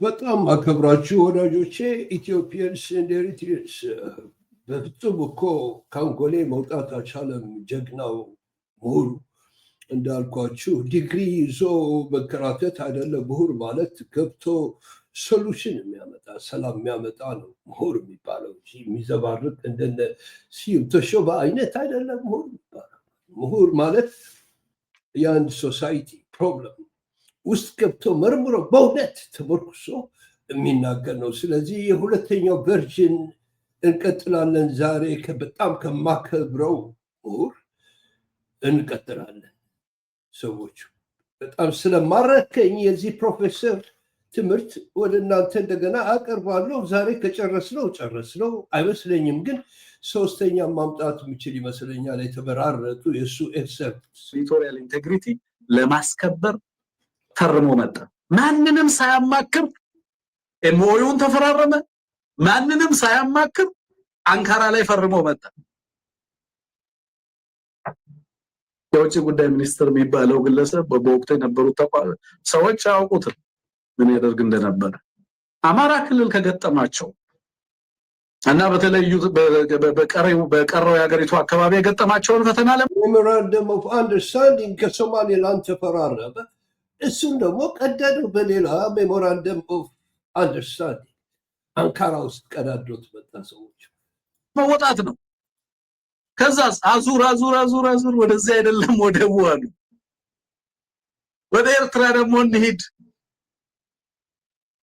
በጣም አከብራችሁ ወዳጆቼ ኢትዮጵያንስ ኤንድ ኤሪትሪያንስ። በፍጹም እኮ ከአንጎሌ መውጣት አልቻለም ጀግናው ምሁር። እንዳልኳችሁ ዲግሪ ይዞ መከራተት አይደለም ምሁር ማለት፣ ገብቶ ሶሉሽን የሚያመጣ ሰላም የሚያመጣ ነው ምሁር የሚባለው እንጂ የሚዘባርቅ እንደነ ስዩም ተሾመ አይነት አይደለም ምሁር የሚባለው። ምሁር ማለት የአንድ ሶሳይቲ ፕሮብለም ውስጥ ገብቶ መርምሮ በእውነት ተመርኩሶ የሚናገር ነው። ስለዚህ የሁለተኛው ቨርዥን እንቀጥላለን። ዛሬ በጣም ከማከብረው ምሁር እንቀጥላለን። ሰዎቹ በጣም ስለማረከኝ የዚህ ፕሮፌሰር ትምህርት ወደ እናንተ እንደገና አቀርባለሁ። ዛሬ ከጨረስነው ጨረስነው አይመስለኝም፣ ግን ሶስተኛ ማምጣት የሚችል ይመስለኛል። የተመራረጡ የእሱ ኤዲቶሪያል ኢንቴግሪቲ ለማስከበር ፈርሞ መጣ። ማንንም ሳያማክር ኤምኦዩን ተፈራረመ። ማንንም ሳያማክር አንካራ ላይ ፈርሞ መጣ። የውጭ ጉዳይ ሚኒስትር የሚባለው ግለሰብ በወቅቱ የነበሩት ሰዎች አያውቁትም ምን ያደርግ እንደነበረ። አማራ ክልል ከገጠማቸው እና በተለዩ በቀረው የሀገሪቱ አካባቢ የገጠማቸውን ፈተና ሜሞራንደም ኦፍ አንደርስታንዲንግ ከሶማሌላንድ ተፈራረመ። እሱም ደግሞ ቀደደው በሌላ ሜሞራንደም ኦፍ አንደርስታንዲንግ አንካራ ውስጥ ቀዳዶት መጣ። ሰዎች መወጣት ነው። ከዛስ አዙር ወደዚህ አይደለም ወደቡ አሉ። ወደ ኤርትራ ደግሞ እንሂድ፣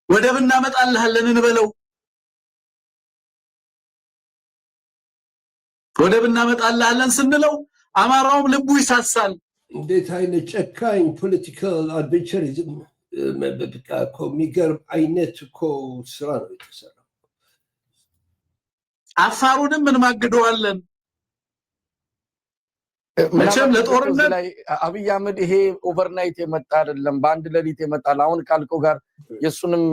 ወደብ እናመጣልሃለን እንበለው። ወደብ እናመጣልሃለን ስንለው አማራውም ልቡ ይሳሳል። እንዴት አይነት ጨካኝ ፖለቲካል አድቬንቸሪዝም! የሚገርም አይነት እኮ ስራ ነው የተሰራው። አፋሩንም እንማግደዋለን። መቼም ለጦርነት ላይ አብይ አህመድ ይሄ ኦቨርናይት የመጣ አይደለም፣ በአንድ ሌሊት የመጣ አሁን ካልከው ጋር የሱንም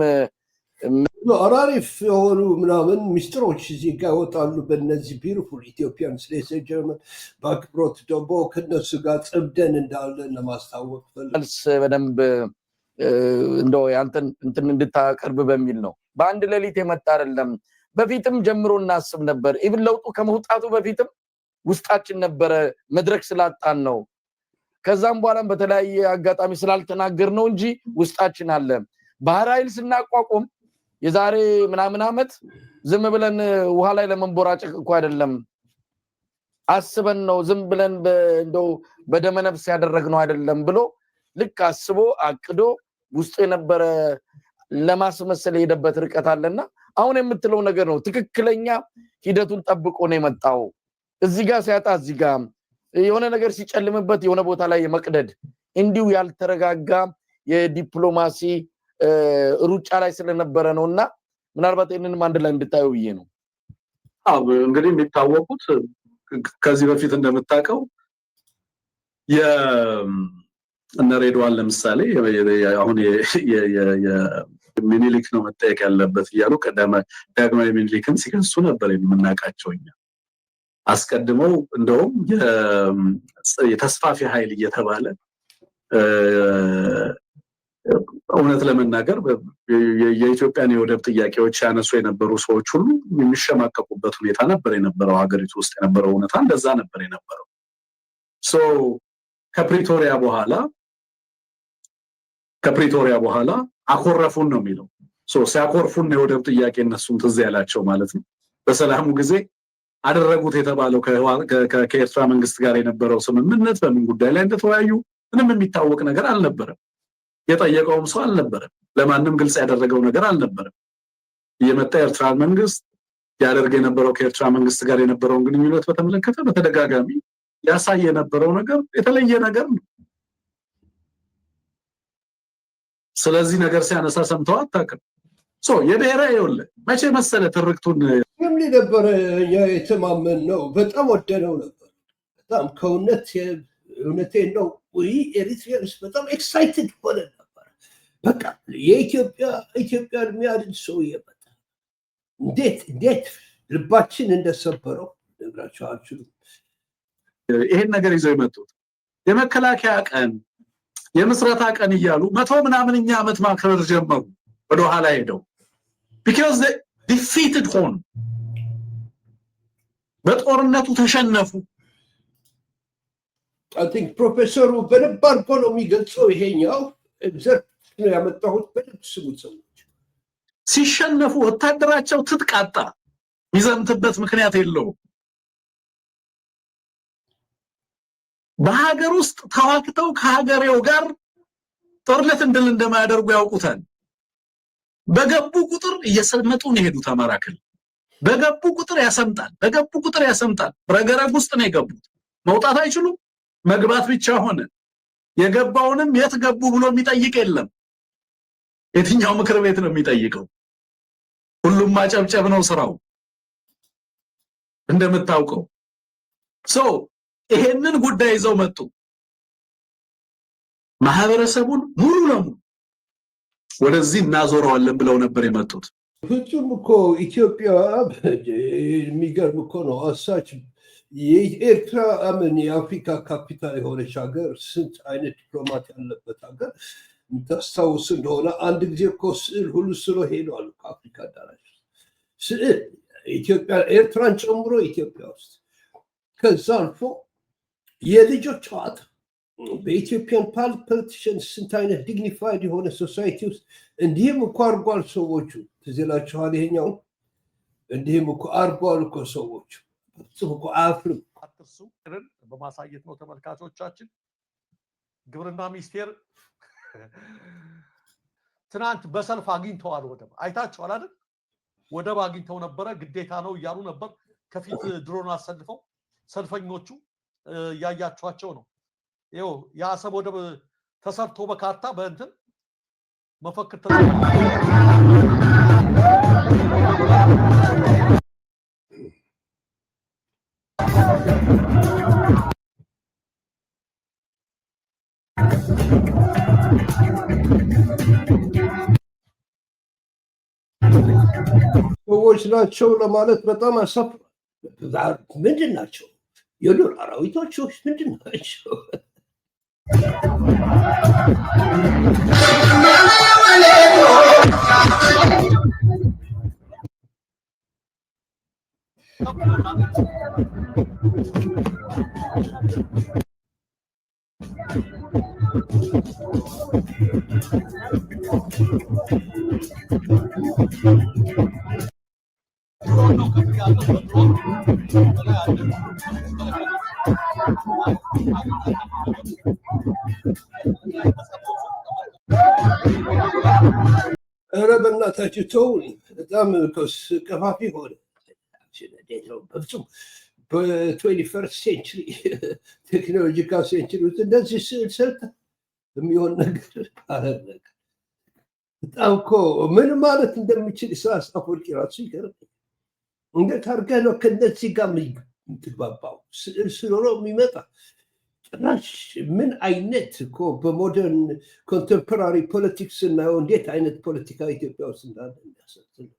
አራሪፍ የሆኑ ምናምን ሚስጥሮች እዚህ ጋር ይወጣሉ። በእነዚህ ቢዩቲፉል ኢትዮጵያንስ ሌስ ጀርመን በአክብሮት ደግሞ ከነሱ ጋር ጽብደን እንዳለን ለማስታወቅ ፈልስ በደንብ እንደው ያንተን እንትን እንድታቀርብ በሚል ነው። በአንድ ሌሊት የመጣ አይደለም። በፊትም ጀምሮ እናስብ ነበር። ኢቭን ለውጡ ከመውጣቱ በፊትም ውስጣችን ነበረ። መድረክ ስላጣን ነው። ከዛም በኋላም በተለያየ አጋጣሚ ስላልተናገር ነው እንጂ ውስጣችን አለ። ባህር ኃይል ስናቋቁም የዛሬ ምናምን አመት ዝም ብለን ውሃ ላይ ለመንቦራጨቅ እኮ አይደለም፣ አስበን ነው። ዝም ብለን እንደው በደመነፍስ ያደረግነው አይደለም ብሎ ልክ አስቦ አቅዶ ውስጡ የነበረ ለማስመሰል የሄደበት ርቀት አለና አሁን የምትለው ነገር ነው። ትክክለኛ ሂደቱን ጠብቆ ነው የመጣው። እዚህ ጋር ሲያጣ እዚህ ጋር የሆነ ነገር ሲጨልምበት የሆነ ቦታ ላይ የመቅደድ እንዲሁ ያልተረጋጋ የዲፕሎማሲ ሩጫ ላይ ስለነበረ ነውና ምናልባት ይሄንንም አንድ ላይ እንድታየው ብዬ ነው። እንግዲህ የሚታወቁት ከዚህ በፊት እንደምታውቀው እነ ሬድዋን ለምሳሌ አሁን ሚኒሊክ ነው መጠየቅ ያለበት እያሉ ዳግማዊ ሚኒሊክን ሲከሱ ነበር የምናውቃቸው እኛ። አስቀድመው እንደውም የተስፋፊ ኃይል እየተባለ እውነት ለመናገር የኢትዮጵያን የወደብ ጥያቄዎች ያነሱ የነበሩ ሰዎች ሁሉ የሚሸማቀቁበት ሁኔታ ነበር የነበረው። ሀገሪቱ ውስጥ የነበረው እውነታ እንደዛ ነበር የነበረው። ከፕሪቶሪያ በኋላ አኮረፉን ነው የሚለው። ሲያኮርፉን የወደብ ጥያቄ እነሱም ትዝ ያላቸው ማለት ነው። በሰላሙ ጊዜ አደረጉት የተባለው ከኤርትራ መንግስት ጋር የነበረው ስምምነት በምን ጉዳይ ላይ እንደተወያዩ ምንም የሚታወቅ ነገር አልነበረም። የጠየቀውም ሰው አልነበረም። ለማንም ግልጽ ያደረገው ነገር አልነበረም። የመጣ ኤርትራ መንግስት ያደርግ የነበረው ከኤርትራ መንግስት ጋር የነበረውን ግንኙነት በተመለከተ በተደጋጋሚ ያሳየ የነበረው ነገር የተለየ ነገር ነው። ስለዚህ ነገር ሲያነሳ ሰምተው አታውቅም። የብሔራዊ ይኸውልህ መቼ መሰለ ትርክቱን ምንም ነበረ የተማመን ነው። በጣም ወደነው ነበር። በጣም እውነቴን ነው። ኤሪትሪያንስ በጣም ኤክሳይትድ ሆነ ነበር። በቃ ኢትዮጵያን የሚያድን ሰው እየመጣ እንዴት ልባችን እንደሰበረው ነግራቸው አልችልም። ይሄን ነገር ይዘው የመጡት የመከላከያ ቀን የምስረታ ቀን እያሉ 100 ምናምንኛ ዓመት ማክበር ጀመሩ። ወደ ኋላ ሄደው because they defeated ሆኑ በጦርነቱ ተሸነፉ I think ፕሮፌሰሩ በደንብ አድርጎ ነው የሚገልጸው ይሄኛው ኤግዛክት ነው ያመጣሁት በደንብ ስሙት ሲሸነፉ ወታደራቸው ትጥቃጣ ይዘምትበት ምክንያት የለውም በሀገር ውስጥ ተዋክተው ከሀገሬው ጋር ጦርነት እንድል እንደማያደርጉ ያውቁታል በገቡ ቁጥር እየሰመጡ ነው ሄዱት አማራ ክልል በገቡ ቁጥር ያሰምጣል ረገረግ ውስጥ ነው የገቡት መውጣት አይችሉም መግባት ብቻ ሆነ የገባውንም የት ገቡ ብሎ የሚጠይቅ የለም የትኛው ምክር ቤት ነው የሚጠይቀው ሁሉም ማጨብጨብ ነው ስራው እንደምታውቀው ይሄንን ጉዳይ ይዘው መጡ ማህበረሰቡን ሙሉ ለሙሉ ወደዚህ እናዞረዋለን ብለው ነበር የመጡት ፍጹም እኮ ኢትዮጵያ የሚገርም እኮ ነው አሳች የኤርትራ የአፍሪካ ካፒታል የሆነች ሀገር ስንት አይነት ዲፕሎማት ያለበት ሀገር ታስታውስ እንደሆነ አንድ ጊዜ እኮ ስዕል ሁሉ ስሎ ሄዷል ከአፍሪካ አዳራሽ ስዕል ኢትዮጵያ ኤርትራን ጨምሮ ኢትዮጵያ ውስጥ ከዛ አልፎ የልጆች ጨዋታ በኢትዮጵያን ፖለቲሽንስ ስንት አይነት ዲግኒፋይድ የሆነ ሶሳይቲ ውስጥ እንዲህም እኮ አርጓል ሰዎቹ ትዝላችኋል ይሄኛው እንዲህም እኮ አርጓል እኮ ሰዎቹ እኮ አፍሪካ አጥርሱ በማሳየት ነው ተመልካቾቻችን ግብርና ሚኒስቴር ትናንት በሰልፍ አግኝተዋል ወደብ አይታችኋል አይደል ወደብ አግኝተው ነበር ግዴታ ነው እያሉ ነበር ከፊት ድሮን አሰልፈው ሰልፈኞቹ ያያያቸዋቸው ነው ይኸው ያሰብ ወደብ ተሰርቶ በካርታ በእንትን መፈክር ሰዎች ናቸው ለማለት በጣም አሳፍራል ምንድን ናቸው የዱር አራዊቶች ምንድን ናቸው ኧረ በእናታችሁ ተውኝ በጣም ቀፋፊ ሆነ በፍጹም በ21st ሴንቸሪ ቴክኖሎጂካል ሴንቸሪ ውስጥ እንደዚህ ስዕል ሰርተ የሚሆን ነገር አረግ በጣም እኮ ምን ማለት እንደሚችል ኢሳያስ አፈወርቂ ራሱ ይገርም እንዴት አድርገህ ነው ከእነዚህ ጋር የምትግባባው ስዕል ስለሆነ የሚመጣ ጭራሽ ምን አይነት እኮ በሞደርን ኮንቴምፖራሪ ፖለቲክስ እናየው እንዴት አይነት ፖለቲካ ኢትዮጵያ ውስጥ እንዳለ የሚያሳዝን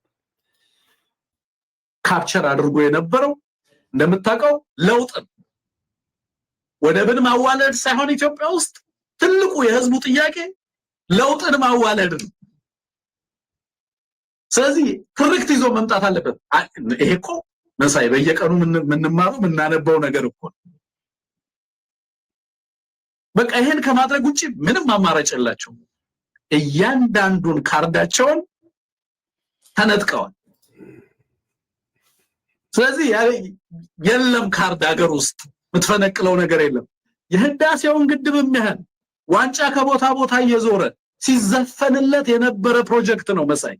ካፕቸር አድርጎ የነበረው እንደምታውቀው ለውጥ ወደብን ማዋለድ ሳይሆን ኢትዮጵያ ውስጥ ትልቁ የህዝቡ ጥያቄ ለውጥን ማዋለድ ነው ስለዚህ ትርክት ይዞ መምጣት አለበት ይሄ እኮ መሳይ በየቀኑ ምንማረው ምናነበው ነገር እኮ በቃ ይሄን ከማድረግ ውጪ ምንም አማራጭ የላቸው እያንዳንዱን ካርዳቸውን ተነጥቀዋል ስለዚህ የለም ካርድ ሀገር ውስጥ ምትፈነቅለው ነገር የለም የህዳሴውን ግድብ የሚያህል ዋንጫ ከቦታ ቦታ እየዞረ ሲዘፈንለት የነበረ ፕሮጀክት ነው መሳይ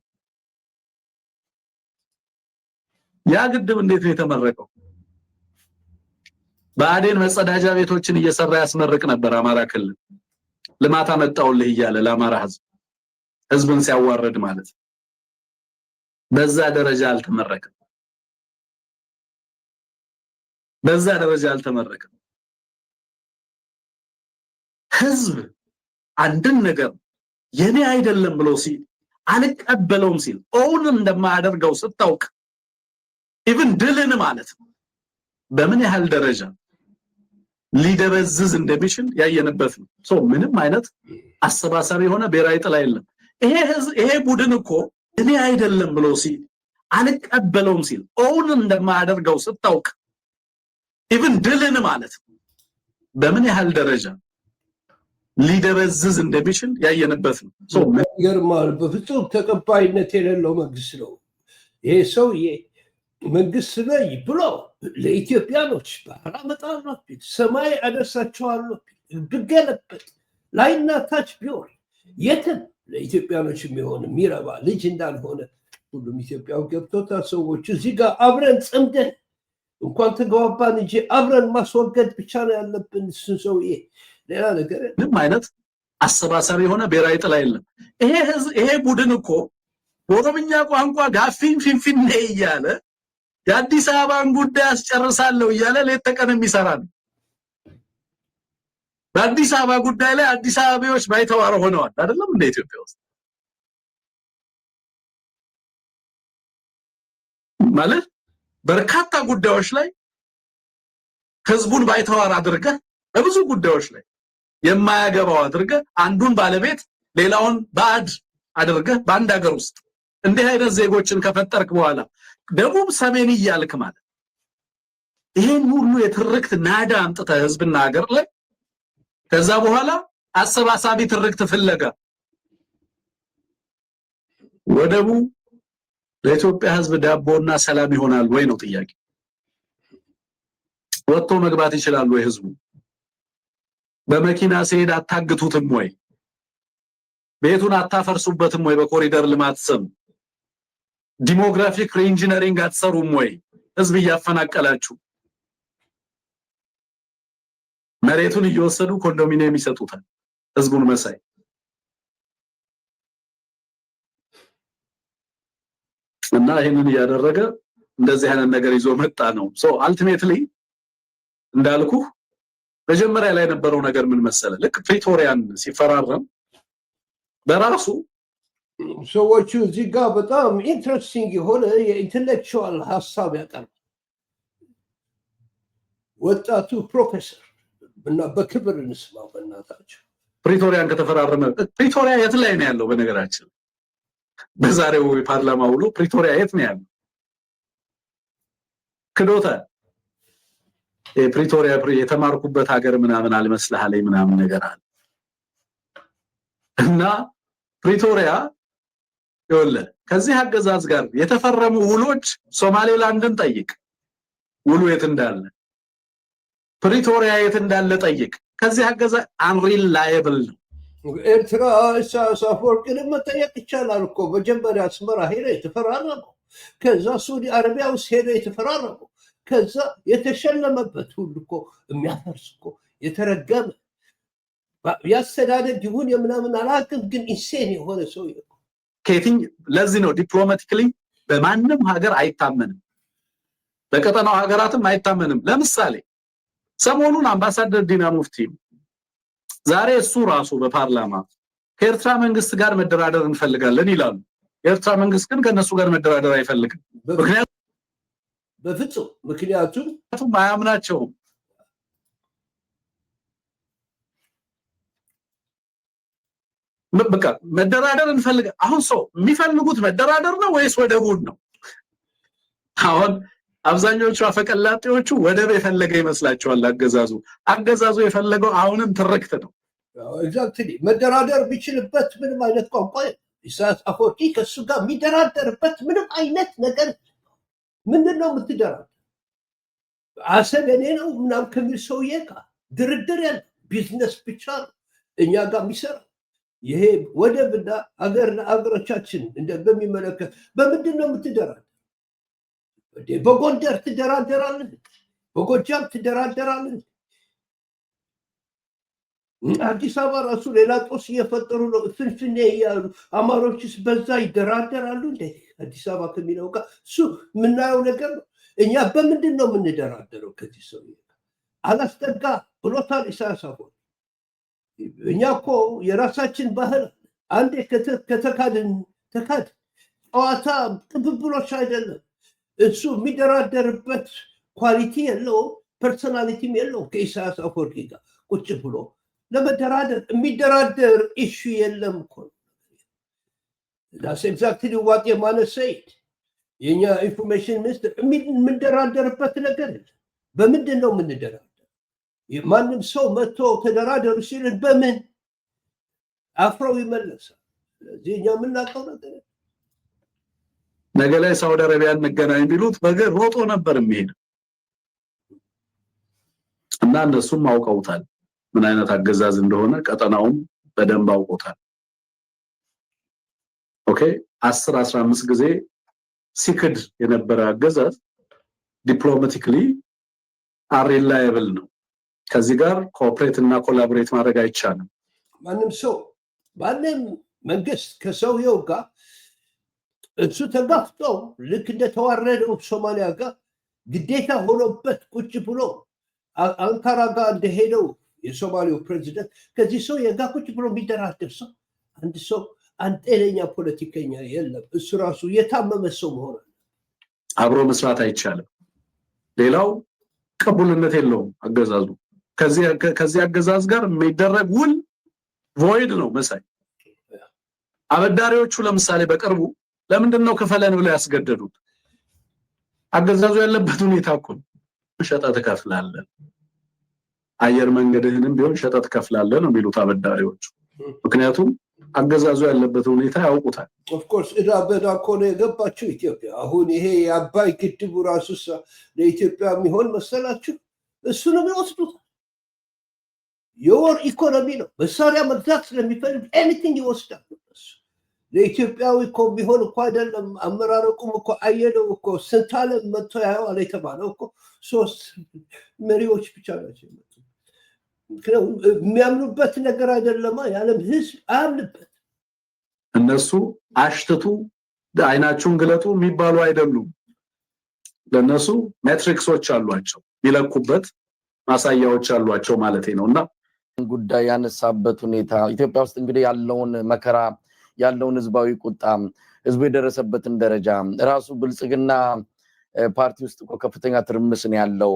ያ ግድብ እንዴት ነው የተመረቀው ባዴን መጸዳጃ ቤቶችን እየሰራ ያስመርቅ ነበር አማራ ክልል ልማት አመጣውልህ እያለ ለአማራ ህዝብን ሲያዋርድ ማለት በዛ ደረጃ አልተመረቀም ህዝብ አንድን ነገር የኔ አይደለም ብሎ ሲል አልቀበለውም ሲል ኦውን እንደማያደርገው ስታውቅ ኢቭን ድልን ማለት ነው በምን ያህል ደረጃ ሊደበዝዝ እንደሚችል ያየነበት ነው ምንም አይነት አሰባሳቢ ሆነ ብሔራዊ ጥላ የለም ይሄ ቡድን እኮ እኔ አይደለም ብሎ ሲል አልቀበለውም ሲል ኦውን እንደማያደርገው ስታውቅ ኢቭን ድልን ማለት በምን ያህል ደረጃ ሊደበዝዝ እንደሚችል ያየንበት ነው። ይገርማል። በፍጹም ተቀባይነት የሌለው መንግስት ነው ይሄ ሰውዬ። መንግስት ነኝ ብሎ ለኢትዮጵያኖች ባህር አመጣለሁ፣ ሰማይ አደርሳቸዋለሁ ብገለበጥ ላይና ታች ቢሆን የትም ለኢትዮጵያኖች የሚሆን የሚረባ ልጅ እንዳልሆነ ሁሉም ኢትዮጵያው ገብቶታል። ሰዎች እዚህ ጋር አብረን ጽምደን እንኳን ተግባባን እንጂ አብረን ማስወገድ ብቻ ነው ያለብን እሱን ሰውዬ። ሌላ ነገር ምንም አይነት አሰባሳቢ የሆነ ብሔራዊ ጥላ የለም። ይሄ ቡድን እኮ በኦሮምኛ ቋንቋ ጋፊን ፊንፊኔ እያለ የአዲስ አበባን ጉዳይ አስጨርሳለሁ እያለ ሌት ተቀን የሚሰራ ነው። በአዲስ አበባ ጉዳይ ላይ አዲስ አበባዎች ባይተዋር ሆነዋል አይደለም እንደ ኢትዮጵያ ውስጥ ማለት በርካታ ጉዳዮች ላይ ህዝቡን ባይተዋር አድርገህ በብዙ ጉዳዮች ላይ የማያገባው አድርገህ አንዱን ባለቤት ሌላውን ባዕድ አድርገህ በአንድ ሀገር ውስጥ እንዲህ አይነት ዜጎችን ከፈጠርክ በኋላ ደቡብ ሰሜን እያልክ ማለት ይሄን ሁሉ የትርክት ናዳ አምጥተህ ህዝብና ሀገር ላይ ከዛ በኋላ አሰባሳቢ ትርክት ፍለጋ ወደቡ ለኢትዮጵያ ህዝብ ዳቦና ሰላም ይሆናል ወይ ነው ጥያቄ። ወጥቶ መግባት ይችላል ወይ ህዝቡ? በመኪና ሲሄድ አታግቱትም ወይ? ቤቱን አታፈርሱበትም ወይ? በኮሪደር ልማት ስም ዲሞግራፊክ ሪኢንጂነሪንግ አትሰሩም ወይ? ህዝብ እያፈናቀላችሁ መሬቱን እየወሰዱ ኮንዶሚኒየም ይሰጡታል ህዝቡን መሳይ። እና ይሄንን ያደረገ እንደዚህ አይነት ነገር ይዞ መጣ ነው። አልቲሜትሊ እንዳልኩ መጀመሪያ ላይ የነበረው ነገር ምን መሰለ፣ ልክ ፕሪቶሪያን ሲፈራረም በራሱ ሰዎቹ እዚህ ጋር በጣም ኢንትረስቲንግ የሆነ የኢንተሌክቹዋል ሀሳብ ያቀርባል ወጣቱ ፕሮፌሰር እና በክብር እንስማው በእናታቸው። ፕሪቶሪያን ከተፈራረመ ፕሪቶሪያ የት ላይ ነው ያለው? በነገራችን በዛሬው የፓርላማ ውሎ ፕሪቶሪያ የት ነው ያለው? ክዶታ ፕሪቶሪያ የተማርኩበት ሀገር ምናምን አልመስልሃለኝ ምናምን ነገር አለ። እና ፕሪቶሪያ ይወለ ከዚህ አገዛዝ ጋር የተፈረሙ ውሎች ሶማሌላንድን ጠይቅ፣ ውሉ የት እንዳለ፣ ፕሪቶሪያ የት እንዳለ ጠይቅ። ከዚህ አገዛዝ አንሪላየብል ነው። ኤርትራ ኢሳያስ አፈወርቂን መጠየቅ ይቻላል እኮ። መጀመሪያ አስመራ ሄደ የተፈራረመው፣ ከዛ ሳዑዲ አረቢያ ውስጥ ሄደ የተፈራረመው፣ ከዛ የተሸለመበት ሁሉ እኮ የሚያፈርስ እኮ የተረገመ ያስተዳደግ ይሁን የምናምን አላውቅም፣ ግን ኢንሴን የሆነ ሰው ከየትኝ ለዚህ ነው ዲፕሎማቲካሊ በማንም ሀገር አይታመንም፣ በቀጠናው ሀገራትም አይታመንም። ለምሳሌ ሰሞኑን አምባሳደር ዲና ሙፍቲ ዛሬ እሱ ራሱ በፓርላማ ከኤርትራ መንግስት ጋር መደራደር እንፈልጋለን ይላሉ። የኤርትራ መንግስት ግን ከነሱ ጋር መደራደር አይፈልግም። ምክንያቱም አያምናቸውም። በቃ መደራደር እንፈልጋለን። አሁን ሰው የሚፈልጉት መደራደር ነው ወይስ ወደቡን ነው? አሁን አብዛኞቹ አፈቀላጤዎቹ ወደብ የፈለገ ይመስላቸዋል። አገዛዙ የፈለገው አሁንም ትርክት ነው። ኤግዛክትሊ መደራደር ቢችልበት ምንም አይነት ቋንቋ ኢሳያስ አፈወርቂ ከሱ ጋር የሚደራደርበት ምንም አይነት ነገር ምንድን ነው የምትደራደር? አሰብ የኔ ነው ምናምን ከሚል ሰውዬ ጋር ድርድር ያለ ቢዝነስ ብቻ ነው እኛ ጋር የሚሰራ። ይሄ ወደብና አገርና አገሮቻችን በሚመለከት በምንድን ነው የምትደራደር? በጎንደር ትደራደራለን? በጎጃም ትደራደራለን? አዲስ አበባ ራሱ ሌላ ጦስ እየፈጠሩ ነው። ፍንፍኔ እያሉ አማሮችስ በዛ ይደራደራሉ እንደ አዲስ አበባ ከሚለው ጋር እሱ የምናየው ነገር ነው። እኛ በምንድን ነው የምንደራደረው? ከዚህ ሰው አላስጠጋ ብሎታል ኢሳያስ አፈወርቂ። እኛ እኮ የራሳችን ባህል አንዴ ከተካድን ተካድ። ጨዋታ ቅብብሎች አይደለም። እሱ የሚደራደርበት ኳሊቲ የለውም፣ ፐርሶናሊቲም የለውም። ከኢሳያስ አፈወርቂ ጋር ቁጭ ብሎ ለመደራደር የሚደራደር ኢሹ የለም እኮ። That's exactly what Yamana said. የኛ ኢንፎርሜሽን ሚኒስትር የምንደራደርበት ነገር በምንድን ነው የምንደራደር? ማንም ሰው መጥቶ ተደራደሩ ሲልን በምን አፍረው ይመለሳል። ስለዚህ እኛ የምናውቀው ነገር ነገ ላይ ሳውዲ አረቢያ እንገናኝ ቢሉት በገር ሮጦ ነበር የሚሄድ እና እነሱም አውቀውታል ምን አይነት አገዛዝ እንደሆነ ቀጠናውም በደንብ አውቀውታል። ኦኬ 10-15 ጊዜ ሲክድ የነበረ አገዛዝ ዲፕሎማቲካሊ አንሪላየብል ነው። ከዚህ ጋር ኮኦፕሬት እና ኮላቦሬት ማድረግ አይቻልም። ማንም መንግስት ከሰውየው ጋር እሱ ተጋፍጦ ልክ እንደተዋረደው ሶማሊያ ጋር ግዴታ ሆኖበት ቁጭ ብሎ አንካራ ጋር እንደሄደው የሶማሊያው ፕሬዚደንት ከዚህ ሰው የጋ ቁጭ ብሎ የሚደራደር ሰው አንድ ጤነኛ ፖለቲከኛ የለም። እሱ ራሱ የታመመ ሰው መሆን አብሮ መስራት አይቻልም። ሌላው ቅቡልነት የለውም አገዛዙ። ከዚህ አገዛዝ ጋር የሚደረግ ውል ቮይድ ነው መሳይ። አበዳሪዎቹ ለምሳሌ በቅርቡ ለምንድነው ክፈለን ብለው ያስገደዱት? አገዛዙ ያለበት ሁኔታ እኮ ሸጠህ ትከፍላለህ፣ አየር መንገድህንም ቢሆን ሸጠህ ትከፍላለህ ነው የሚሉት አበዳሪዎቹ። ምክንያቱም አገዛዙ ያለበት ሁኔታ ያውቁታል። ኦፍ ኮርስ እዳ ኮነ የገባችው ኢትዮጵያ። አሁን ይሄ የአባይ ግድቡ ራሱ ለኢትዮጵያ የሚሆን መሰላችሁ? እሱንም ይወስዱታል። የወር ኢኮኖሚ ነው። መሳሪያ መግዛት ስለሚፈልግ ኤኒቲንግ ይወስዳል። ለኢትዮጵያዊ እኮ ቢሆን እኮ አይደለም። አመራረቁም እኮ አየነው እኮ ስንት ዓለም መጥቶ ያየዋል የተባለው እኮ 3 መሪዎች ብቻ ናቸው። የሚያምኑበት ነገር አይደለማ። የዓለም ህዝብ አያምንበት። እነሱ አሽትቱ አይናችሁን ግለጡ የሚባሉ አይደሉም። ለነሱ ሜትሪክሶች አሏቸው፣ ይለኩበት ማሳያዎች አሏቸው ማለት ነውና ጉዳይ ያነሳበት ሁኔታ ኢትዮጵያ ውስጥ እንግዲህ ያለውን መከራ ያለውን ህዝባዊ ቁጣ ህዝቡ የደረሰበትን ደረጃ ራሱ ብልጽግና ፓርቲ ውስጥ እኮ ከፍተኛ ትርምስ ነው ያለው።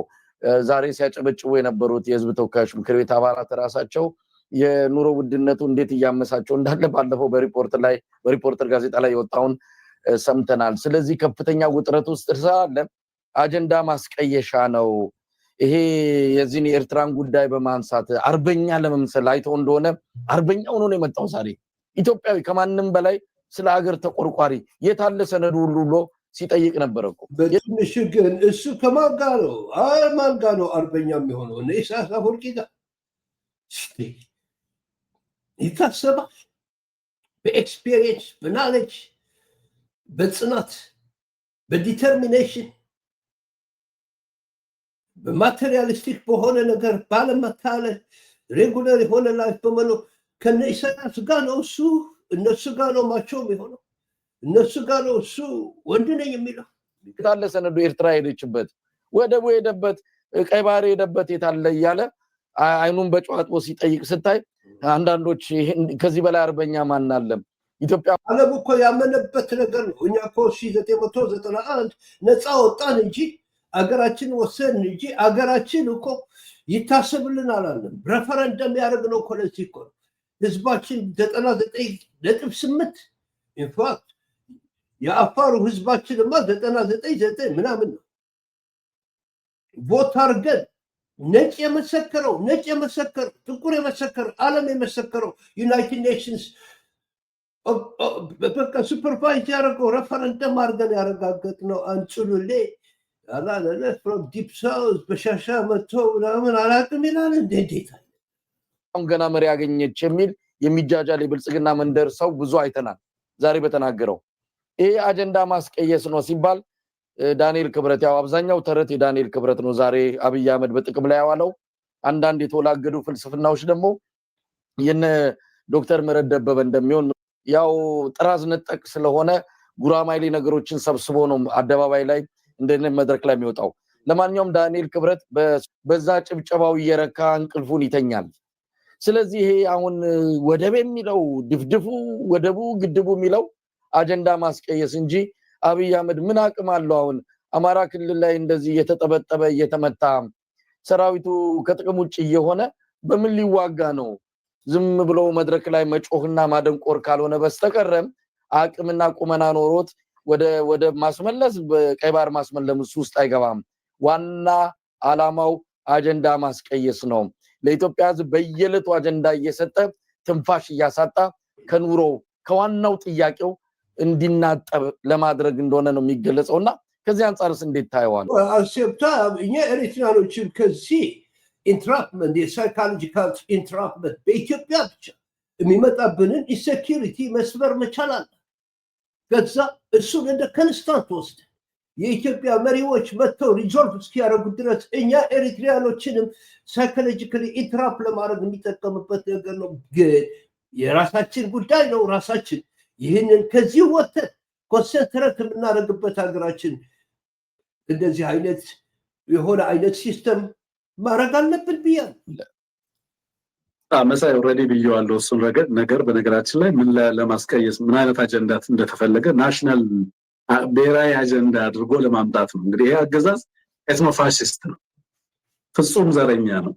ዛሬ ሲያጨበጭቡ የነበሩት የህዝብ ተወካዮች ምክር ቤት አባላት ራሳቸው የኑሮ ውድነቱ እንዴት እያመሳቸው እንዳለ ባለፈው በሪፖርተር ጋዜጣ ላይ የወጣውን ሰምተናል። ስለዚህ ከፍተኛ ውጥረት ውስጥ ስላለ አጀንዳ ማስቀየሻ ነው ይሄ። የዚህን የኤርትራን ጉዳይ በማንሳት አርበኛ ለመምሰል አይተው እንደሆነ አርበኛ ሆኖ ነው የመጣው ዛሬ ኢትዮጵያዊ ከማንም በላይ ስለ ሀገር ተቆርቋሪ የታለ ሰነዱ ሁሉ ብሎ ሲጠይቅ ነበር እኮ። በትንሽ ግን እሱ ከማን ጋር ነው አርበኛ የሚሆነው? እነ ኢሳያስ አፈወርቂ ጋር ይታሰባል። በኤክስፔሪየንስ፣ በናሌጅ፣ በጽናት፣ በዲተርሚኔሽን፣ በማቴሪያሊስቲክ በሆነ ነገር ባለመታለል ሬጉለር የሆነ ላይፍ በመኖር ከነ ኢሳያስ ጋር ነው እሱ እነሱ ጋር ነው ማቸው የሚሆነው። እነሱ ጋር ነው እሱ ወንድ ነኝ የሚለው። ታለ ሰነዱ ኤርትራ ሄደችበት፣ ወደቡ ሄደበት፣ ቀይ ባህር ሄደበት የታለ እያለ አይኑን በጨዋጥቦ ሲጠይቅ ስታይ አንዳንዶች ከዚህ በላይ አርበኛ ማን አለ? ኢትዮጵያ ዓለም እኮ ያመነበት ነገር ነው። እኛ እኮ 1991 ነፃ ወጣን እንጂ አገራችን ወሰን እንጂ አገራችን እኮ ይታሰብልን አላለም። ሬፈረንደም ያደርግ ነው እኮ ለዚህ እኮ ህዝባችን 99.8 ኢንፋክት የአፋሩ ህዝባችንማ 99.9 ምናምን ነው ቮት አድርገን ነጭ የመሰከረው ጥቁር የመሰከረው ዓለም የመሰከረው ዩናይትድ ኔሽንስ በቃ ሱፐርቫይዝ ያደረገው ሬፈረንደም አድርገን ያረጋገጥነው አንጹሉሌ አላለ ፍሮም ዲፕ ሳውዝ በሻሻ መጥቶ ምናምን አላቅም ይላል። እንዴት ገና መሪ ያገኘች የሚል የሚጃጃል የብልጽግና መንደር ሰው ብዙ አይተናል። ዛሬ በተናገረው ይሄ አጀንዳ ማስቀየስ ነው ሲባል ዳንኤል ክብረት ያው አብዛኛው ተረት የዳንኤል ክብረት ነው ዛሬ አብይ አህመድ በጥቅም ላይ ያዋለው። አንዳንድ የተወላገዱ ፍልስፍናዎች ደግሞ የነ ዶክተር ምህረት ደበበ እንደሚሆን ያው ጥራዝ ነጠቅ ስለሆነ ጉራማይሌ ነገሮችን ሰብስቦ ነው አደባባይ ላይ እንደነ መድረክ ላይ የሚወጣው። ለማንኛውም ዳንኤል ክብረት በዛ ጭብጨባው እየረካ እንቅልፉን ይተኛል። ስለዚህ ይሄ አሁን ወደብ የሚለው ድፍድፉ ወደቡ ግድቡ የሚለው አጀንዳ ማስቀየስ እንጂ አብይ አህመድ ምን አቅም አለው? አሁን አማራ ክልል ላይ እንደዚህ እየተጠበጠበ እየተመታ ሰራዊቱ ከጥቅም ውጭ እየሆነ በምን ሊዋጋ ነው? ዝም ብሎ መድረክ ላይ መጮህና ማደንቆር ካልሆነ በስተቀር አቅምና ቁመና ኖሮት ወደ ማስመለስ በቀይ ባህር ማስመለስ ውስጥ አይገባም። ዋና አላማው አጀንዳ ማስቀየስ ነው። ለኢትዮጵያ ሕዝብ በየለቱ አጀንዳ እየሰጠ ትንፋሽ እያሳጣ ከኑሮ ከዋናው ጥያቄው እንዲናጠብ ለማድረግ እንደሆነ ነው የሚገለጸውና ከዚህ አንፃርስ እንዴት ታየዋል? አሰብታ እኛ ኤሪትሪያኖችን ከዚህ ኢንትራፕመንት የሳይኮሎጂካል ኢንትራፕመንት በኢትዮጵያ ብቻ የሚመጣብንን ኢንሴኪሪቲ መስበር መቻል አለ። ከዛ እሱን እንደ ኮንስታንት ወስድ የኢትዮጵያ መሪዎች መጥተው ሪዞልቭ እስኪያደርጉ ድረስ እኛ ኤሪትሪያኖችንም ሳይኮሎጂካሊ ኢንትራፕ ለማድረግ የሚጠቀምበት ነገር ነው። ግን የራሳችን ጉዳይ ነው። ራሳችን ይህንን ከዚህ ወጥተን ኮንሰንትሬት የምናደርግበት ሀገራችን እንደዚህ አይነት የሆነ አይነት ሲስተም ማድረግ አለብን ብያለሁ። መሳይ ኦልሬዲ ብየዋለሁ። እሱን ረገድ ነገር በነገራችን ላይ ምን ለማስቀየስ ምን አይነት አጀንዳ እንደተፈለገ ናሽናል ብሔራዊ አጀንዳ አድርጎ ለማምጣት ነው። እንግዲህ ይሄ አገዛዝ ኤትኖፋሺስት ነው፣ ፍጹም ዘረኛ ነው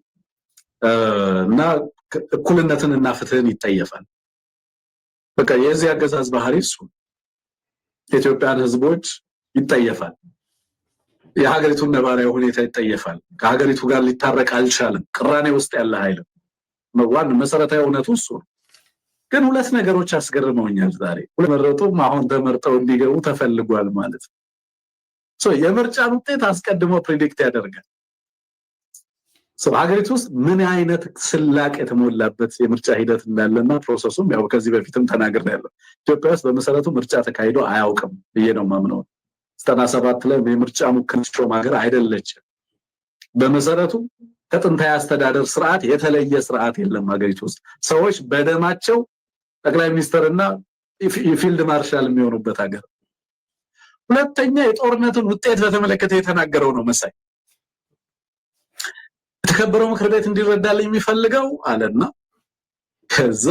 እና እኩልነትንና ፍትህን ይጠየፋል። በቃ የዚህ አገዛዝ ባህሪ እሱ የኢትዮጵያን ህዝቦች ይጠየፋል። የሀገሪቱን ነባራዊ ሁኔታ ይጠየፋል። ከሀገሪቱ ጋር ሊታረቅ አልቻለም። ቅራኔ ውስጥ ያለ ኃይል ዋን መሰረታዊ እውነቱ እሱ ነው። ግን ሁለት ነገሮች አስገርመውኛል ዛሬ። መረጡም አሁን ተመርጠው እንዲገቡ ተፈልጓል ማለት ነው። የምርጫን ውጤት አስቀድሞ ፕሪዲክት ያደርጋል። ሀገሪቱ ውስጥ ምን አይነት ስላቅ የተሞላበት የምርጫ ሂደት እንዳለና ፕሮሰሱም ያው ከዚህ በፊትም ተናግሬያለሁ። ኢትዮጵያ ውስጥ በመሰረቱ ምርጫ ተካሂዶ አያውቅም ብዬ ነው የማምነው። 97 ላይ የምርጫ ሙከራ ሀገር አይደለችም። በመሰረቱ ከጥንታዊ አስተዳደር ስርዓት የተለየ ስርዓት የለም ሀገሪቱ ውስጥ። ሰዎች በደማቸው ጠቅላይ ሚኒስትርና የፊልድ ማርሻል የሚሆኑበት ሀገር። ሁለተኛ የጦርነትን ውጤት በተመለከተ የተናገረው ነው መሳይ። የተከበረው ምክር ቤት እንዲረዳልኝ የሚፈልገው አለና ከዛ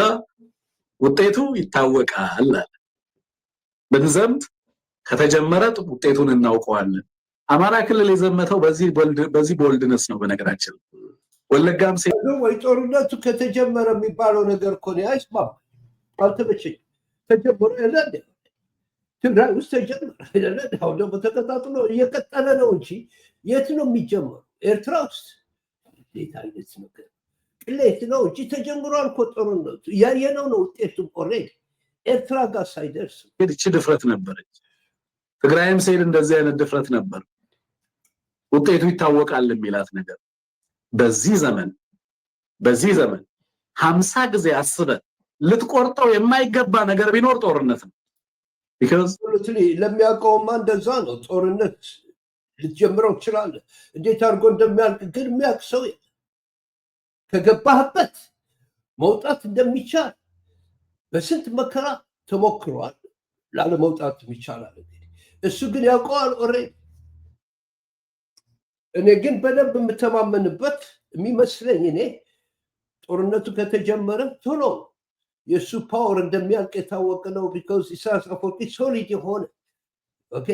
ውጤቱ ይታወቃል አለ። በንዘምት ከተጀመረ ውጤቱን እናውቀዋለን። አማራ ክልል የዘመተው በዚህ ቦልድነስ ነው። በነገራችን ወለጋም ወይ ጦርነቱ ከተጀመረ የሚባለው ነገር እኮ ነው። አይስማም አልተመቸኝ። ተጀመረ አይደል? ትግራይ ውስጥ ተጀመረ አይደል? አሁን ደግሞ ተቀጣጥሎ እየቀጠለ ነው እንጂ የት ነው የሚጀመረው? ኤርትራ ውስጥ እንዴት አይነት ነገር ቅሌት ነው እንጂ ተጀምሯል እኮ ጦርነቱ። ያየነው ነው ውጤቱ ኦልሬዲ ኤርትራ ጋር ሳይደርስ። እቺ ድፍረት ነበረች። ትግራይም ሲሄድ እንደዚህ አይነት ድፍረት ነበር። ውጤቱ ይታወቃል የሚላት ነገር በዚህ ዘመን 50 ጊዜ አስበ ልትቆርጠው የማይገባ ነገር ቢኖር ጦርነት ነው። because ለሚያውቀውማ እንደዛ ነው። ጦርነት ልትጀምረው ትችላለህ። እንዴት አድርጎ እንደሚያልቅ ግን የሚያውቅ ሰው የለም። ከገባህበት መውጣት እንደሚቻል በስንት መከራ ተሞክሯል። ላለመውጣት ይቻላል። እሱ ግን ያውቀዋል ኦልሬዲ። እኔ ግን በደንብ የምተማመንበት የሚመስለኝ እኔ ጦርነቱ ከተጀመረ ቶሎ የእሱ ፓወር እንደሚያልቅ የታወቀ ነው። ቢኮዝ ኢሳያስ አፈወርቂ ሶሊድ የሆነ ኦኬ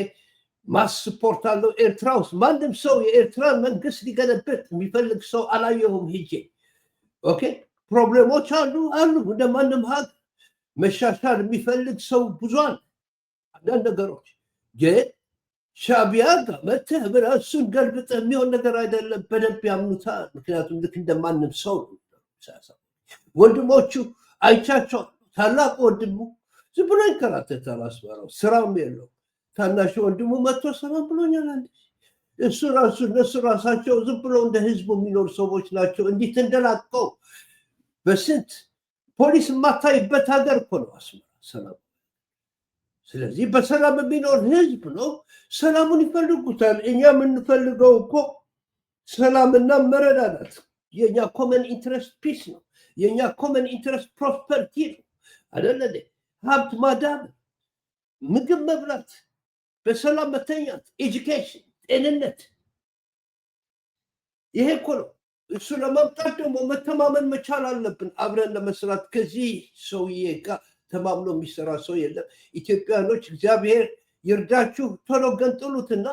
ማስ ስፖርት አለው ኤርትራ ውስጥ። ማንም ሰው የኤርትራን መንግስት ሊገለብጥ የሚፈልግ ሰው አላየሁም ሂጄ። ኦኬ ፕሮብሌሞች አሉ እንደ ማንም ሀገር መሻሻል የሚፈልግ ሰው ብዙ አለ። አንዳንድ ነገሮች ግን ሻዕቢያ ጋር መተህ ብለህ እሱን ገልብጠህ የሚሆን ነገር አይደለም። በደንብ ያምኑታል። ምክንያቱም ልክ እንደማንም ሰው ወንድሞቹ አይቻቸዋል። ታላቅ ወንድሙ ዝም ብሎ ይከራተታል። አስመራው ስራም የለው። ታናሽ ወንድሙ መጥቶ ሰላም ብሎኛል አለ። እነሱ ራሳቸው ዝም ብሎ እንደ ህዝቡ የሚኖሩ ሰዎች ናቸው። እንዲህ ተንደላቀው በስንት ፖሊስ የማታይበት ሀገር እኮ ነው አስመራ ሰላም። ስለዚህ በሰላም የሚኖር ህዝብ ነው። ሰላሙን ይፈልጉታል። እኛ የምንፈልገው እኮ ሰላምና መረዳዳት። የኛ ኮመን ኢንትረስት ፒስ ነው። የኛ ኮመን ኢንትረስት ፕሮስፐሪቲ ነው አይደለ? ሀብት ማዳበር፣ ምግብ መብላት፣ በሰላም መተኛት፣ ኤጁኬሽን፣ ጤንነት። ይሄ እኮ ነው። እሱ ለማምጣት ደግሞ መተማመን መቻል አለብን። አብረን ለመስራት ከዚህ ሰውዬ ጋር ተማምኖ የሚሰራ ሰው የለም። ኢትዮጵያኖች እግዚአብሔር ይርዳችሁ። ቶሎ ገንጥሉትና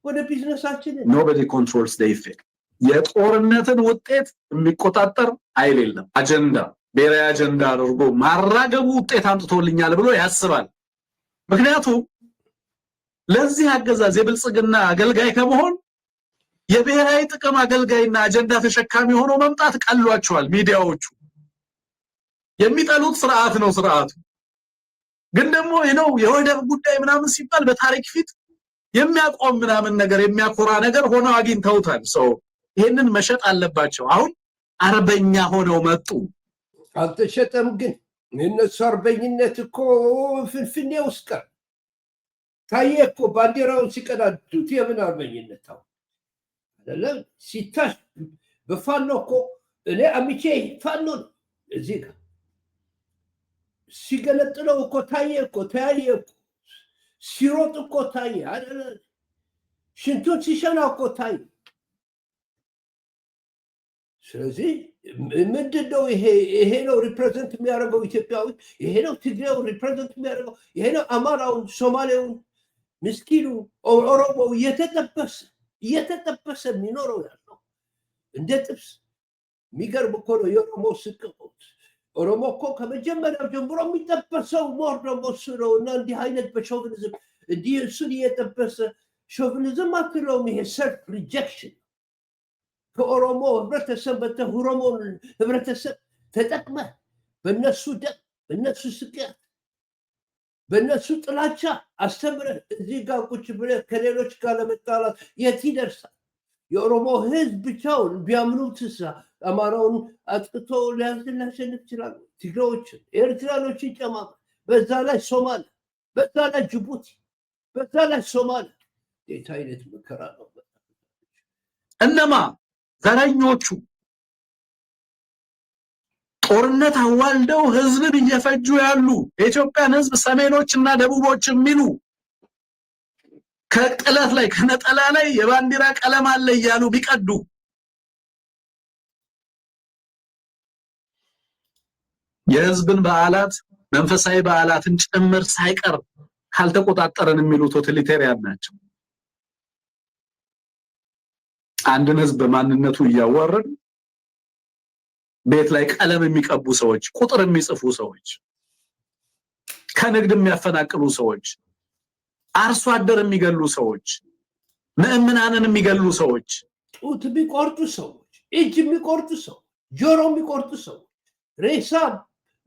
ወደ ቢዝነሳችን። ኖበዲ ኮንትሮልስ ዘ ኢፌክት። የጦርነትን ውጤት የሚቆጣጠር ኃይል የለም። አጀንዳ ብሔራዊ አጀንዳ አድርጎ ማራገቡ ውጤት አምጥቶልኛል ብሎ ያስባል። ምክንያቱም ለዚህ አገዛዝ የብልጽግና አገልጋይ ከመሆን የብሔራዊ ጥቅም አገልጋይና አጀንዳ ተሸካሚ ሆኖ መምጣት ቀሏቸዋል። ሚዲያዎቹ የሚጠሉት ስርዓት ነው። ስርዓቱ ግን ደግሞ የወደብ ጉዳይ ምናምን ሲባል በታሪክ ፊት የሚያቆም ምናምን ነገር የሚያኮራ ነገር ሆነው አግኝተውታል። ሰው ይሄንን መሸጥ አለባቸው። አሁን አርበኛ ሆነው መጡ። አልተሸጠም። ግን የነሱ አርበኝነት እኮ ፍንፍኔ ውስጥ ቀር ታየ እኮ ባንዲራውን ሲቀዳዱት የምን አርበኝነት አሁን አይደለም ሲታሽ በፋኖ እኮ እኔ አሚቼ ፋኖ እዚህ ጋር ሲገለጥለው እኮ ታየ እኮ ተያየ እኮ ሲሮጥ እኮ ታየ አይደለ ሽንቱን ሲሸና እኮ ታየ። ስለዚህ ምንድነው ይሄ ነው ሪፕሬዘንት የሚያደርገው ኢትዮጵያዊ፣ ይሄ ነው ትግሬው ሪፕሬዘንት የሚያደርገው፣ ይሄ ነው አማራውን፣ ሶማሌውን፣ ምስኪኑ ኦሮሞው እየተጠበሰ የሚኖረው ያለው እንደ ጥብስ። የሚገርም እኮ ነው የኦሮሞ ስቅቆት። ኦሮሞ እኮ ከመጀመሪያው ጀምሮ የሚጠበሰው ሞር ደግሞ እሱ ነው እና እንዲህ አይነት በሾቪኒዝም እንዲህ እሱን እየጠበሰ ሾቪኒዝም አትለውም። ይሄ ሰልፍ ሪጀክሽን ከኦሮሞ ህብረተሰብ ኦሮሞን ህብረተሰብ ተጠቅመ በእነሱ ደም በእነሱ ስቅያት በእነሱ ጥላቻ አስተምረ እዚህ ጋር ቁጭ ብለ ከሌሎች ጋር ለመጣላት የት ይደርሳል? የኦሮሞ ህዝብ ብቻውን ቢያምኑትሳ አማራውን አጥቅቶ ሊያሸንፍ ይችላል። ትግሬዎችን፣ ኤርትራኖችን ጨማማ፣ በዛ ላይ ሶማሌ፣ በዛ ላይ ጅቡቲ፣ በዛ ላይ ሶማሌ። የት አይነት መከራ ነው! እነማ ዘረኞቹ ጦርነት አዋልደው ህዝብን እየፈጁ ያሉ የኢትዮጵያን ህዝብ ሰሜኖች እና ደቡቦች የሚሉ ከጥለት ላይ ከነጠላ ላይ የባንዲራ ቀለም አለ እያሉ ቢቀዱ የህዝብን በዓላት መንፈሳዊ በዓላትን ጭምር ሳይቀር ካልተቆጣጠረን የሚሉ ቶታሊታሪያን ናቸው። አንድን ህዝብ በማንነቱ እያወረዱ ቤት ላይ ቀለም የሚቀቡ ሰዎች፣ ቁጥር የሚጽፉ ሰዎች፣ ከንግድ የሚያፈናቅሉ ሰዎች፣ አርሶ አደር የሚገሉ ሰዎች፣ ምእምናንን የሚገሉ ሰዎች፣ ጡት የሚቆርጡ ሰዎች፣ እጅ የሚቆርጡ ሰዎች፣ ጆሮ የሚቆርጡ ሰዎች፣ ሬሳ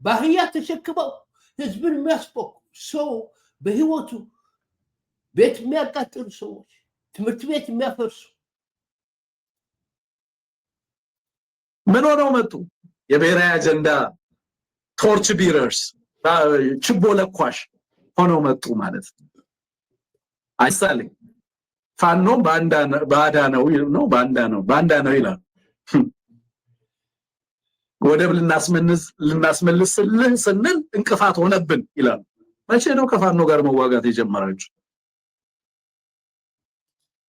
ባህያ ተሸክመው ህዝብን የሚያስቆቁ ሰው በህይወቱ ቤት የሚያቃጥሉ ሰዎች፣ ትምህርት ቤት የሚያፈርሱ ምን ሆነው መጡ? የብሔራዊ አጀንዳ ቶርች ቢረርስ ችቦ ለኳሽ ሆነው መጡ ማለት ነው። አይሳለኝ ፋኖ ባንዳ ነው ይላል። ወደብ ልናስመልስ ስንል እንቅፋት ሆነብን ይላል። መቼ ነው ከፋኖ ጋር መዋጋት የጀመራችሁ?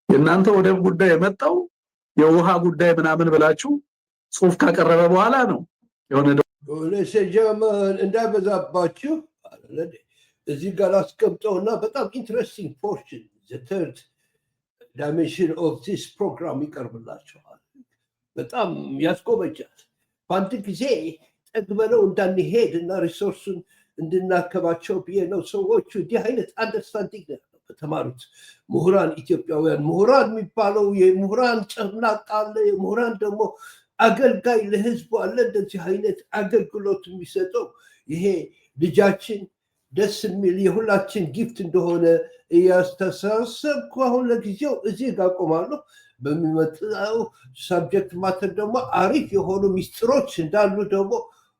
የእናንተ ወደብ ጉዳይ የመጣው የውሃ ጉዳይ ምናምን ብላችሁ ጽሁፍ ካቀረበ በኋላ ነው። የሆነ ለሰጀመን እንዳይበዛባችሁ እዚህ ጋር አስቀምጠውና በጣም ኢንትረስቲንግ ፖርሽን the third dimension of this program ይቀርብላችኋል። በጣም ያስቆበጃል። በአንድ ጊዜ ጠግበነው እንዳንሄድ እና ሪሶርሱን እንድናከባቸው ብዬ ነው። ሰዎቹ እንዲህ አይነት አንደርስታንዲንግ ነው በተማሩት ምሁራን፣ ኢትዮጵያውያን ምሁራን የሚባለው የምሁራን ጨምላቃ አለ፣ የምሁራን ደግሞ አገልጋይ ለህዝቡ አለ። እንደዚህ አይነት አገልግሎት የሚሰጠው ይሄ ልጃችን ደስ የሚል የሁላችን ጊፍት እንደሆነ እያስተሳሰብኩ አሁን ለጊዜው እዚህ ጋር ቆማለሁ። በሚመጣው ሳብጀክት ማተር ደግሞ አሪፍ የሆኑ ሚስጥሮች እንዳሉ ደግሞ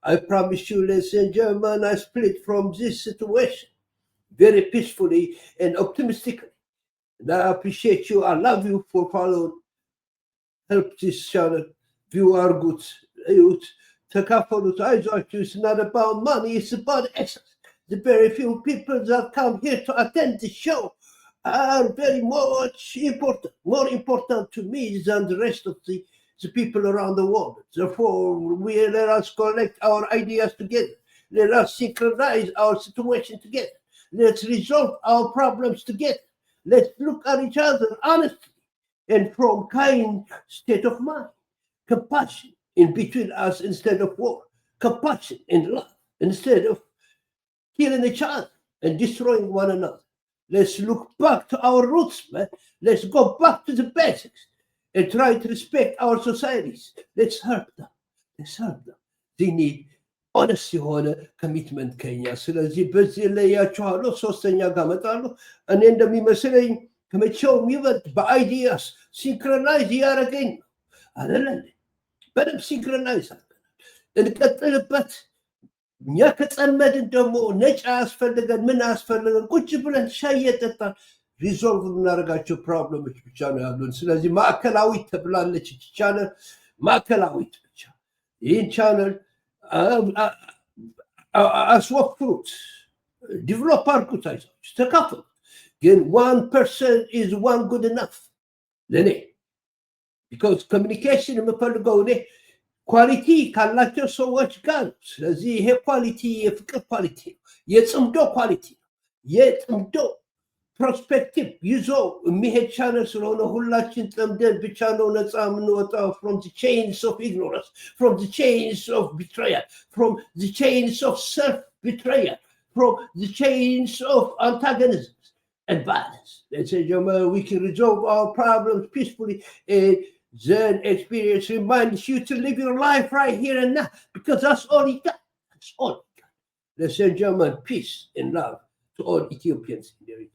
I promise you, ladies and gentlemen, I split from this situation very peacefully and optimistically. And I appreciate you. I love you for following. Help this channel. View our goods. It's not about money, it's about essence. The very few people that come here to attend the show are very much important, more important to me than the rest of the people around the world. Therefore, let us collect our ideas together. Let us synchronize our situation together. Let's resolve our problems together. Let's look at each other honestly and from kind state of mind. Compassion in between us instead of war. Compassion and love instead of killing each other. and destroying one another. Let's look back to our roots, man. Let's go back to the basics and try to respect our societies. Let's help them. Let's help them. They need honest commitment ከኛ ስለዚህ በዚህ ላይ ያቻለው ሶስተኛ ጋር መጣለው እኔ እንደሚመስለኝ ከመቼውም ይበልጥ በአይዲያስ ሲንክሮናይዝ ያደረገኝ አይደለም በደንብ ሲንክሮናይዝ እንቀጥልበት እኛ ከጸመድን ደግሞ ነጭ አያስፈልገን ምን አያስፈልገን ቁጭ ብለን ሻይ እየጠጣን ሪዞልቭ እናደርጋቸው ፕሮብለሞች ብቻ ነው ያሉን ስለዚህ ማዕከላዊት ተብላለች ቻነል ማዕከላዊት ብቻ ይህን ቻነል አስወፍሩት ዲቨሎፕ አድርጉት አይዛችሁ ተካፈሉ ግን 1% is one good enough ለኔ because communication የምፈልገው እኔ ኳሊቲ ካላቸው ሰዎች ጋር ስለዚህ ይሄ ኳሊቲ የፍቅር ኳሊቲ የጽምዶ ኳሊቲ የጽምዶ ፐርስፔክቲቭ ይዞ የሚሄድ ቻነል ስለሆነ ሁላችን ጠምደን ብቻ ነው ነፃ የምንወጣው from the chains of ignorance from the chains of betrayal from the chains of self-betrayal from the chains of antagonisms and violence. Let's say, we can resolve our problems peacefully and Zen experience reminds you to live your life right here and now because that's all you got. That's all you got. Let's say, German, peace and love to all Ethiopians in their regions.